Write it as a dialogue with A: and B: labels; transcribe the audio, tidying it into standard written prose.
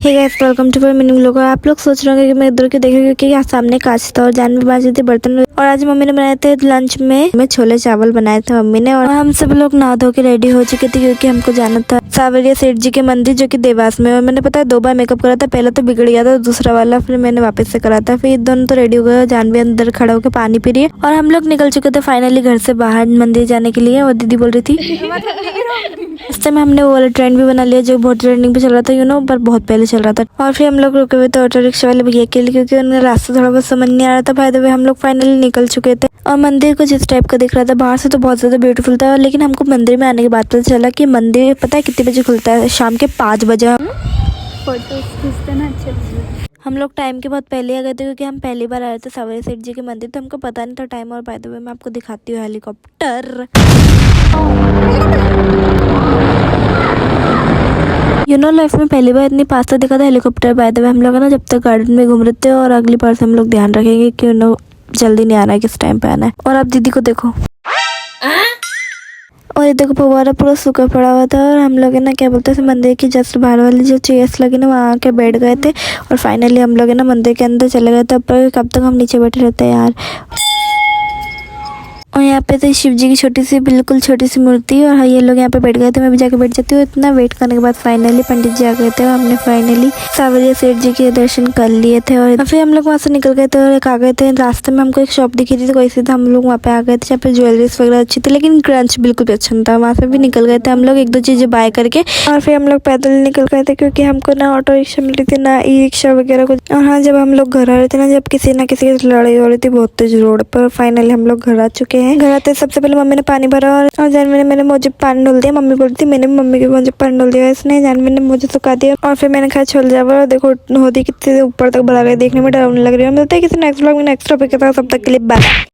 A: Hey guys, welcome to my mini vlog. आप लोग सोच रहे होंगे कि मैं इधर के देख रही हूँ क्योंकि सामने कांच था और जान में बाजी थी बर्तन में। और आज मम्मी ने बनाए थे लंच में छोले चावल बनाए थे मम्मी ने। और हम सब लोग नहा धो के रेडी हो चुके थे क्योंकि हमको जाना था सावरिया सेठ जी के मंदिर जो कि देवास में। और मैंने पता है 2 बार मेकअप करा था, पहला तो बिगड़ गया था, दूसरा वाला फिर मैंने वापस से करा था। फिर दोनों तो रेडी हो गए, जान भी अंदर खड़ा होकर पानी पी रही है। और हम लोग निकल चुके थे फाइनली घर से बाहर मंदिर जाने के लिए। और दीदी बोल रही थी इस टाइम हमने वो वाला ट्रेंड भी बना लिया जो बहुत ट्रेंडिंग पे चल रहा था पर बहुत पहले चल रहा था। और फिर हम लोग रुके हुए थे ऑटो रिक्शा वाले भैया के लिए क्योंकि उन्हें रास्ता थोड़ा बहुत समझ नहीं आ रहा था। बाय द वे हम लोग फाइनली निकल चुके थे। और मंदिर को जिस टाइप का दिख रहा था बाहर से तो बहुत ज्यादा ब्यूटीफुल था, लेकिन हमको मंदिर में आने के बाद पता चला कि मंदिर पता है कितने बजे खुलता है? शाम के 5 बजे। हम लोग टाइम के बहुत पहले आ गए थे क्योंकि हम पहली बार आए थे सावरिया सेठ जी के मंदिर, तो हमको पता नहीं था टाइम। और बाय द वे मैं आपको दिखाती हूँ हेलीकॉप्टर। लाइफ में पहली बार इतनी पास तक दिखा था हेलीकॉप्टर। बाय द वे हम लोग ना जब तक गार्डन में घूम रहे थे, और अगली बार से हम लोग ध्यान रखेंगे कि जल्दी नहीं आना है, किस टाइम पे आना है। और आप दीदी को देखो, और ये देखो फव्वारा पूरा सूखा पड़ा हुआ था। और हम लोग है ना क्या बोलते हैं मंदिर की जस्ट बाहर वाली जो चेयर्स लगी ना वहाँ आके बैठ गए थे। और फाइनली हम लोग है ना मंदिर के अंदर चले गए थे। पर कब तक हम नीचे बैठे रहते हैं यार। और यहाँ पे तो शिव जी की छोटी सी बिल्कुल छोटी सी मूर्ति। और ये लोग यहाँ पे बैठ गए थे, मैं भी जाके बैठ जाती हूँ। इतना वेट करने के बाद फाइनली पंडित जी आ गए थे और हमने फाइनली सावरिया सेठ जी के दर्शन कर लिए थे। और फिर हम लोग वहाँ से निकल गए थे और एक आ गए थे रास्ते में हमको एक शॉप दिखी थी, तो वैसे था हम लोग वहाँ पे आ गए थे जहाँ पे ज्वेलरीज वगैरह अच्छी थी, लेकिन क्रंच बिल्कुल भी अच्छा था। वहाँ से भी निकल गए थे हम लोग 1-2 चीजें बाय करके। और फिर हम लोग पैदल निकल गए थे क्योंकि हमको ना ऑटो रिक्शा मिल रही थी ना ई रिक्शा वगैरह कुछ। और हाँ, जब हम लोग घर आ रहे थे ना, जब किसी ना किसी की लड़ाई हो रही थी बहुत तेज रोड पर, फाइनली हम लोग घर आ चुके हैं। घर आते सबसे पहले मम्मी ने पानी भरा और जानवी ने मैंने मुझे पानी डाल दिया। मम्मी बोलती मैंने भी मम्मी के मुझे पानी डाल दिया, इसने जानवी ने मुझे सुखा दिया। और फिर मैंने खाया छोले चावल। और देखो होती कितने ऊपर तक बढ़ा गई, देखने में डरावनी लग रही है। मिलता है किसी नेक्स्ट व्लॉग में नेक्स्ट टॉपिक के साथ, तब तक के लिए बाय।